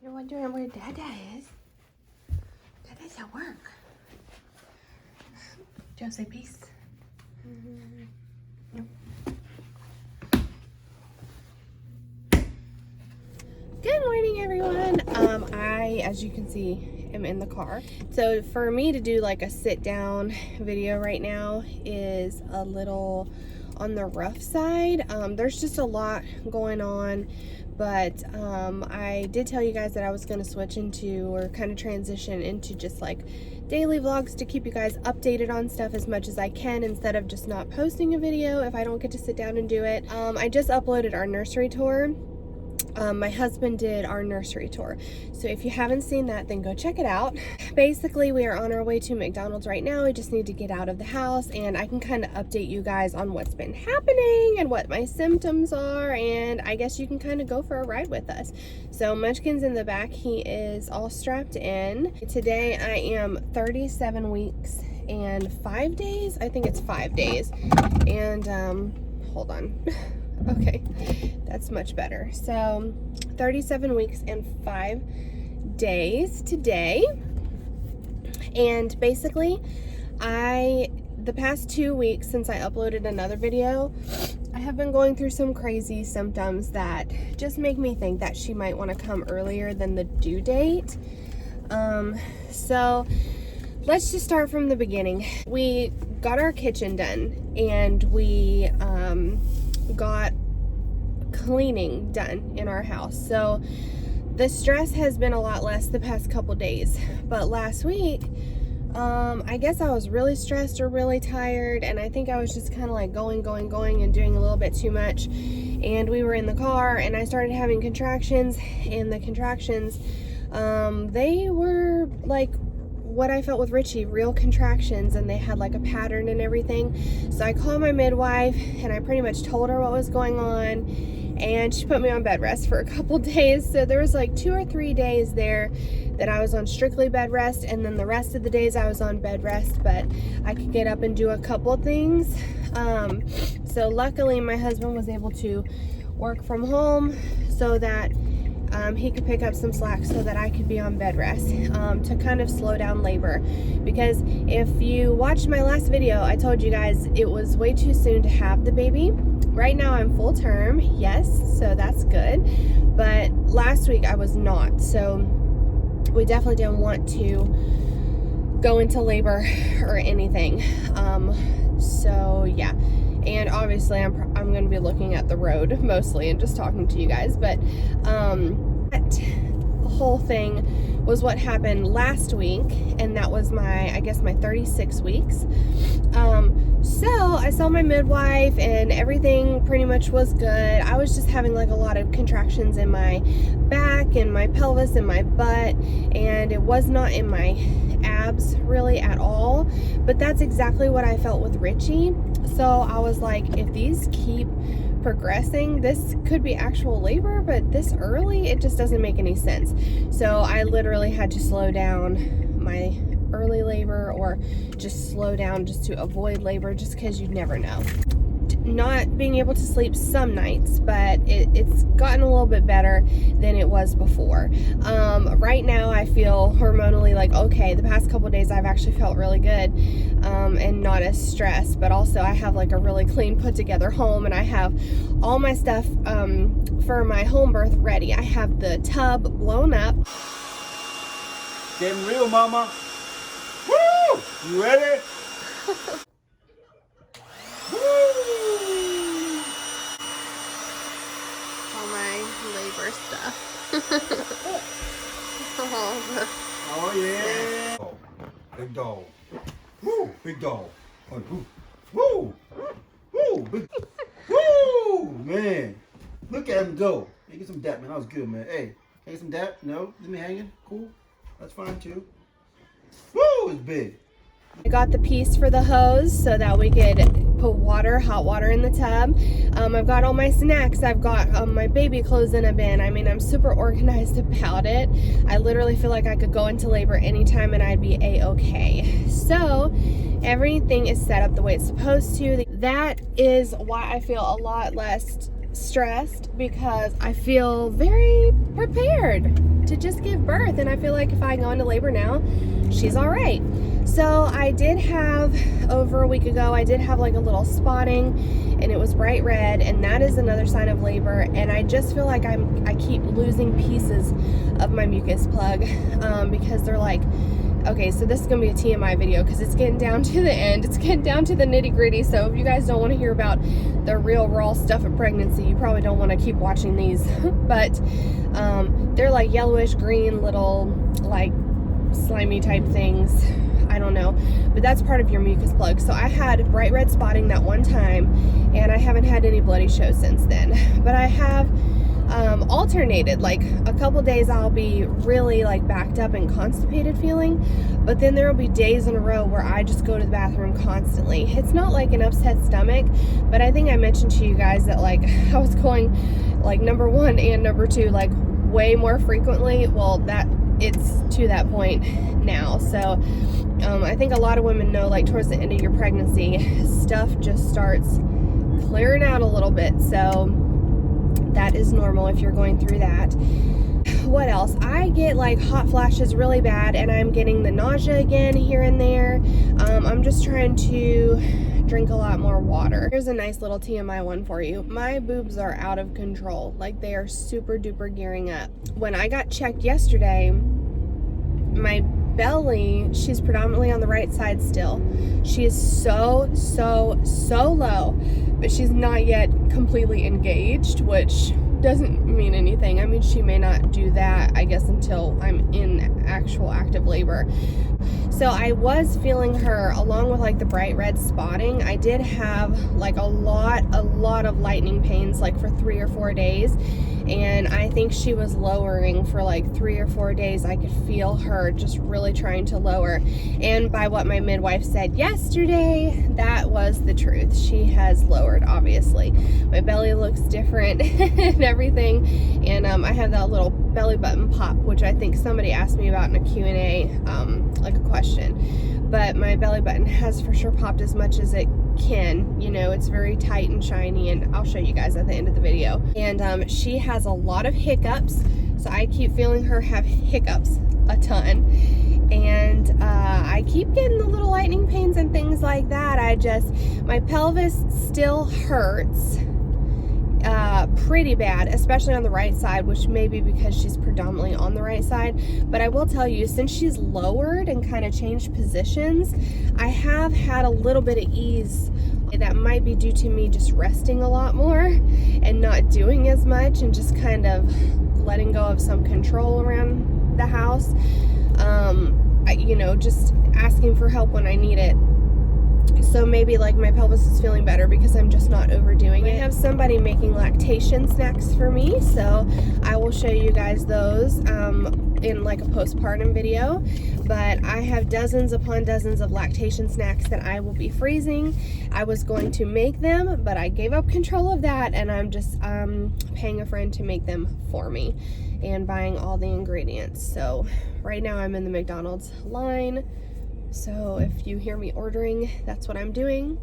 You're wondering where Dada is? Dada's at work. Joe, say peace. Nope. Good morning, everyone. I, as you can see, am in the car. So for me to do like a sit down video right now is a little on the rough side. There's just a lot going on, but I did tell you guys that I was going to switch into, or kind of transition into, just like daily vlogs to keep you guys updated on stuff as much as I can, instead of just not posting a video if I don't get to sit down and do it. I just uploaded our nursery tour. My husband did our nursery tour, so if you haven't seen that, then go check it out. Basically, we are on our way to McDonald's right now. We just need to get out of the house, and I can kind of update you guys on what's been happening and what my symptoms are, and I guess you can kind of go for a ride with us. So Munchkin's in the back. He is all strapped in. Today I am 37 weeks and 5 days. I think it's 5 days. And hold on. Okay, that's much better. So 37 weeks and 5 days today. And basically, the past 2 weeks since I uploaded another video, I have been going through some crazy symptoms that just make me think that she might want to come earlier than the due date. So let's just start from the beginning. We got our kitchen done, and we got cleaning done in our house. So the stress has been a lot less the past couple days, but last week I guess I was really stressed or really tired, and I think I was just kind of like going and doing a little bit too much. And we were in the car, and I started having contractions, and the contractions they were like what I felt with Richie, real contractions, and they had like a pattern and everything. So I called my midwife, and I pretty much told her what was going on, and she put me on bed rest for a couple days. So there was like 2 or 3 days there that I was on strictly bed rest, and then the rest of the days I was on bed rest, but I could get up and do a couple things. So luckily my husband was able to work from home so that he could pick up some slack so that I could be on bed rest to kind of slow down labor. Because if you watched my last video, I told you guys it was way too soon to have the baby. Right now I'm full term, yes, so that's good. But last week I was not, so we definitely didn't want to go into labor or anything. So yeah. And obviously I'm going to be looking at the road mostly and just talking to you guys. But that whole thing was what happened last week. And that was I guess my 36 weeks. So I saw my midwife, and everything pretty much was good. I was just having like a lot of contractions in my back and my pelvis and my butt. And it was not in my abs really at all. But that's exactly what I felt with Richie. So I was like, if these keep progressing, this could be actual labor, but this early, it just doesn't make any sense. So I literally had to slow down my early labor, or just slow down just to avoid labor, just because you never know. Not being able to sleep some nights, but it's gotten a little bit better than it was before. Right now I feel hormonally like okay. The past couple of days I've actually felt really good, and not as stressed, but also I have like a really clean, put together home, and I have all my stuff for my home birth ready. I have the tub blown up. Getting real, mama. Woo! You ready? All my labor stuff. Oh yeah. Oh, big dog. Woo! Big dog. Oh, woo! Woo! Big. Woo! Man, look at him go. Hey, get some dap, man. That was good, man. Hey, can I get some dap? No, leave me hanging. Cool. That's fine too. Woo! It's big. I got the piece for the hose so that we could put hot water in the tub. I've got all my snacks. I've got my baby clothes in a bin. I mean, I'm super organized about it. I literally feel like I could go into labor anytime and I'd be a-okay. So everything is set up the way it's supposed to. That is why I feel a lot less stressed, because I feel very prepared to just give birth. And I feel like if I go into labor now, she's all right. So I did have, over a week ago, I did have like a little spotting, and it was bright red, and that is another sign of labor. And I just feel like I keep losing pieces of my mucus plug, because they're like, okay, so this is gonna be a TMI video because it's getting down to the end. It's getting down to the nitty gritty. So if you guys don't want to hear about the real raw stuff of pregnancy, you probably don't want to keep watching these. But they're like yellowish green little like slimy type things. I don't know, but that's part of your mucus plug. So I had bright red spotting that one time, and I haven't had any bloody shows since then. But I have alternated, like a couple days I'll be really like backed up and constipated feeling, but then there will be days in a row where I just go to the bathroom constantly. It's not like an upset stomach, but I think I mentioned to you guys that like I was going like number 1 and number 2 like way more frequently. Well, that it's to that point now. So I think a lot of women know like towards the end of your pregnancy, stuff just starts clearing out a little bit. So that is normal if you're going through that. What else? I get like hot flashes really bad, and I'm getting the nausea again here and there. I'm just trying to drink a lot more water. Here's a nice little TMI one for you. My boobs are out of control. Like they are super duper gearing up. When I got checked yesterday, my belly, she's predominantly on the right side still. She is so low, but she's not yet completely engaged, which doesn't mean anything. I mean, she may not do that, I guess, until I'm in actual active labor. So I was feeling her along with like the bright red spotting. I did have like a lot of lightning pains like for 3 or 4 days, and I think she was lowering for like 3 or 4 days. I could feel her just really trying to lower, and by what my midwife said yesterday, that was the truth. She has lowered, obviously. My belly looks different and everything, and I have that little belly button pop, which I think somebody asked me about in a Q&A, like a question. But my belly button has for sure popped as much as it can. You know, it's very tight and shiny, and I'll show you guys at the end of the video. And she has a lot of hiccups, so I keep feeling her have hiccups a ton. And I keep getting the little lightning pains and things like that. My pelvis still hurts pretty bad, especially on the right side, which may be because she's predominantly on the right side. But I will tell you, since she's lowered and kind of changed positions, I have had a little bit of ease. That might be due to me just resting a lot more and not doing as much, and just kind of letting go of some control around the house. You know, just asking for help when I need it. So maybe like my pelvis is feeling better because I'm just not overdoing it. I have somebody making lactation snacks for me, so I will show you guys those in like a postpartum video. But I have dozens upon dozens of lactation snacks that I will be freezing. I was going to make them, but I gave up control of that, and I'm just paying a friend to make them for me and buying all the ingredients. So right now I'm in the McDonald's line. So if you hear me ordering, that's what I'm doing.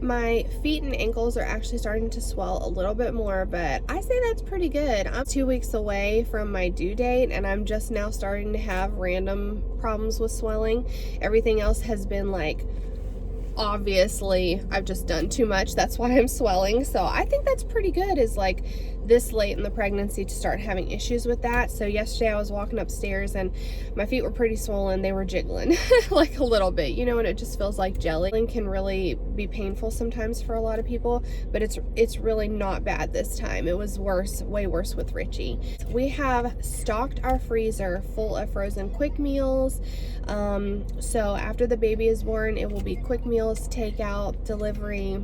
My feet and ankles are actually starting to swell a little bit more, but I say that's pretty good. I'm 2 weeks away from my due date, and I'm just now starting to have random problems with swelling. Everything else has been like, obviously I've just done too much, that's why I'm swelling. So I think that's pretty good, is like this late in the pregnancy to start having issues with that. So yesterday I was walking upstairs and my feet were pretty swollen. They were jiggling like a little bit, you know, and it just feels like jelly. It can really be painful sometimes for a lot of people, but it's really not bad this time. It was worse, way worse with Richie. We have stocked our freezer full of frozen quick meals. So after the baby is born, it will be quick meals, takeout, delivery,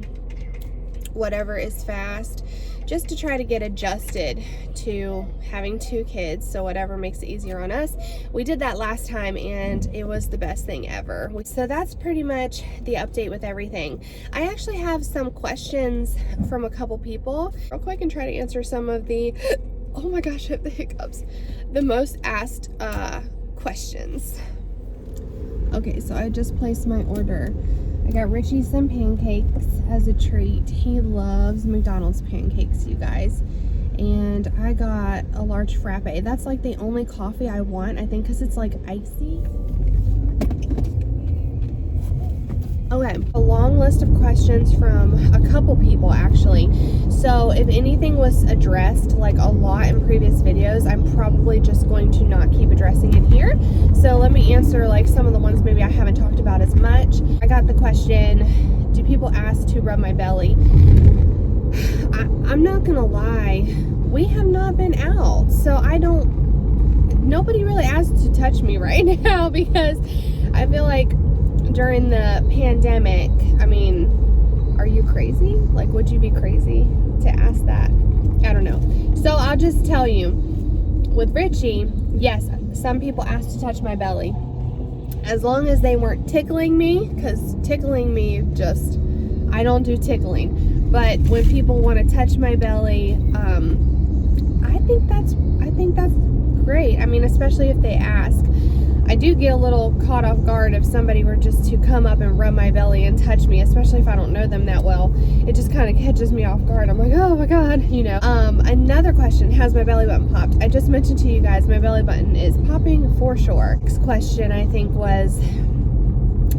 whatever is fast, just to try to get adjusted to having 2 kids. So whatever makes it easier on us. We did that last time and it was the best thing ever. So that's pretty much the update with everything. I actually have some questions from a couple people real quick and try to answer some of the, oh my gosh, I have the hiccups, the most asked questions. Okay, so I just placed my order. I got Richie some pancakes as a treat. He loves McDonald's pancakes, you guys. And I got a large frappe. That's like the only coffee I want, I think, because it's like icy. Okay, a long list of questions from a couple people actually. So if anything was addressed like a lot in previous videos, I'm probably just going to not keep addressing it here. So let me answer like some of the ones maybe I haven't talked about as much. I got the question, do people ask to rub my belly? I'm not gonna lie, we have not been out, so nobody really asks to touch me right now, because I feel like during the pandemic, I mean, are you crazy? Like, would you be crazy to ask that? I don't know. So I'll just tell you, with Richie, yes, some people ask to touch my belly. As long as they weren't tickling me, because tickling me just, I don't do tickling. But when people want to touch my belly, I think that's great. I mean, especially if they ask. I do get a little caught off guard if somebody were just to come up and rub my belly and touch me, especially if I don't know them that well. It just kind of catches me off guard. I'm like, oh my God, you know. Another question, has my belly button popped? I just mentioned to you guys, my belly button is popping for sure. Next question, I think, was,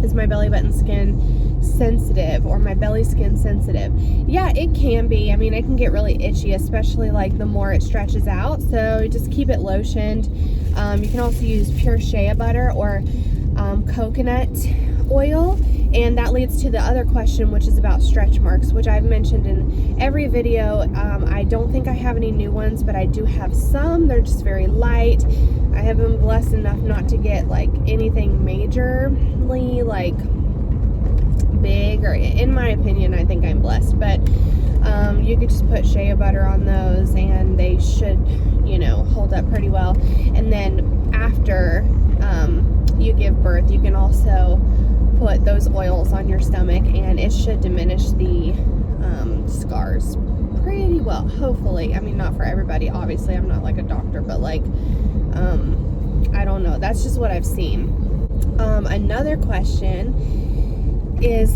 is my belly button skin sensitive, or my belly skin sensitive? Yeah, it can be. I mean, it can get really itchy, especially like the more it stretches out. So just keep it lotioned. You can also use pure shea butter or coconut oil. And that leads to the other question, which is about stretch marks, which I've mentioned in every video. I don't think I have any new ones, but I do have some. They're just very light. I have been blessed enough not to get like anything majorly like big, or in my opinion, I think I'm blessed. But you could just put shea butter on those and they should, you know, hold up pretty well. And then after you give birth, you can also put those oils on your stomach and it should diminish the scars pretty well, hopefully. I mean, not for everybody, obviously. I'm not like a doctor, but like I don't know, that's just what I've seen. Another question is,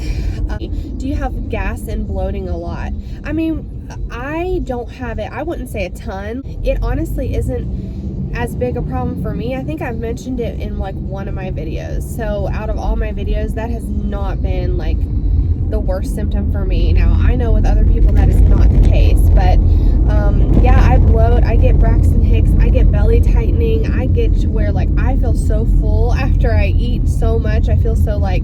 do you have gas and bloating a lot? I mean, I don't have it. I wouldn't say a ton. It honestly isn't as big a problem for me. I think I've mentioned it in like one of my videos. So out of all my videos, that has not been like the worst symptom for me. Now, I know with other people that is not the case, but yeah, I bloat, I get Braxton Hicks, I get belly tightening, I get to where like I feel so full after I eat so much. I feel so like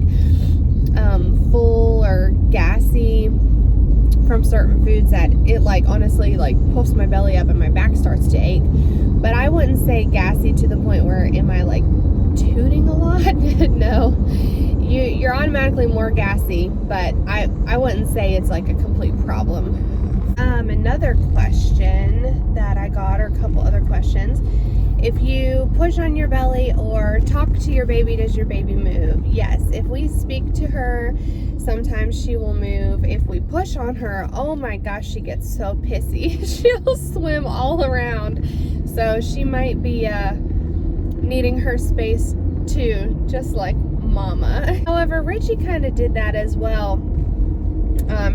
full or gassy from certain foods that it like honestly like puffs my belly up and my back starts to ache. But I wouldn't say gassy to the point where am I like tooting a lot? No, you're automatically more gassy, but I wouldn't say it's like a complete problem. Another question that I got, or a couple other questions, if you push on your belly or talk to your baby, does your baby move? Yes, if we speak to her, sometimes she will move. If we push on her, oh my gosh, she gets so pissy. She'll swim all around. So she might be needing her space too, just like mama. However, Richie kind of did that as well.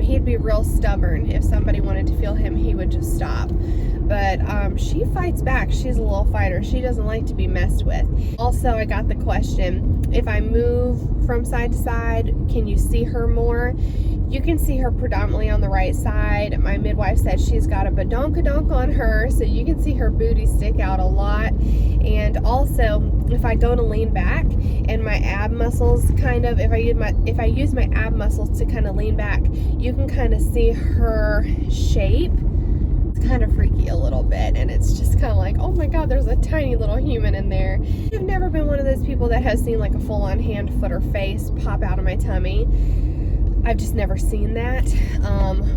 He'd be real stubborn. If somebody wanted to feel him, he would just stop. But she fights back. She's a little fighter. She doesn't like to be messed with. Also, I got the question, if I move from side to side, can you see her more? You can see her predominantly on the right side. My midwife said she's got a badonkadonk on her, so you can see her booty stick out a lot. And also, if I go to lean back and my ab muscles kind of, if I use my ab muscles to kind of lean back, you can kind of see her shape. It's kind of freaky a little bit, and it's just kind of like, oh my God, there's a tiny little human in there. I've never been one of those people that has seen like a full-on hand, foot, or face pop out of my tummy. I've just never seen that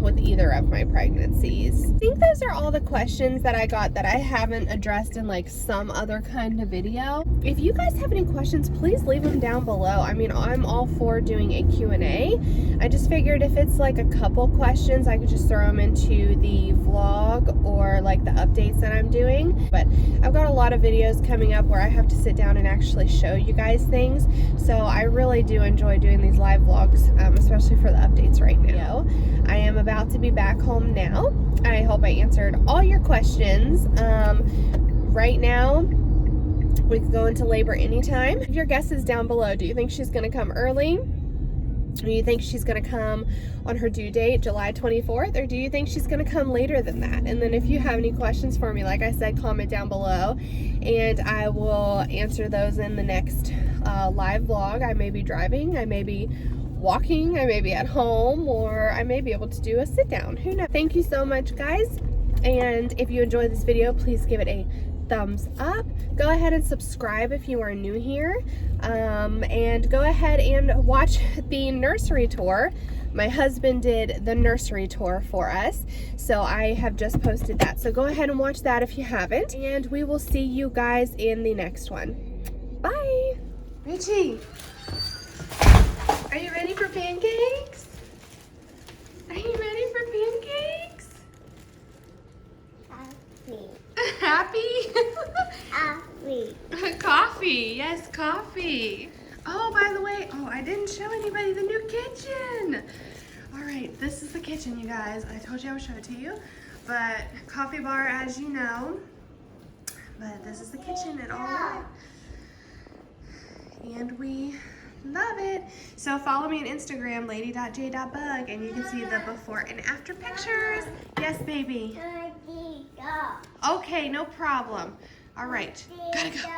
with either of my pregnancies. I think those are all the questions that I got that I haven't addressed in like some other kind of video. If you guys have any questions, please leave them down below. I mean, I'm all for doing a Q&A. I just figured if it's like a couple questions, I could just throw them into the vlog or like the updates that I'm doing. But I've got a lot of videos coming up where I have to sit down and actually show you guys things. So I really do enjoy doing these live vlogs, especially to for the updates right now. I am about to be back home now. I hope I answered all your questions. Right now, we could go into labor anytime. Your guess is down below. Do you think she's going to come early? Do you think she's going to come on her due date, July 24th? Or do you think she's going to come later than that? And then if you have any questions for me, like I said, comment down below. And I will answer those in the next live vlog. I may be driving. I may be walking. I may be at home. Or I may be able to do a sit down. Who knows? Thank you so much, guys. And if you enjoyed this video, please give it a thumbs up. Go ahead and subscribe if you are new here, and go ahead and watch the nursery tour. My husband did the nursery tour for us, so I have just posted that, so go ahead and watch that if you haven't, and we will see you guys in the next one. Bye. Richie, are you ready for pancakes? Are you ready for pancakes? Happy? Happy. Coffee. Yes, coffee. Oh, by the way, I didn't show anybody the new kitchen. All right, this is the kitchen, you guys. I told you I would show it to you, but coffee bar, as you know. But this is the kitchen and all. And we love it. So follow me on Instagram, lady.j.bug, and you can see the before and after pictures. Yes, baby. Okay, no problem. All right, gotta go.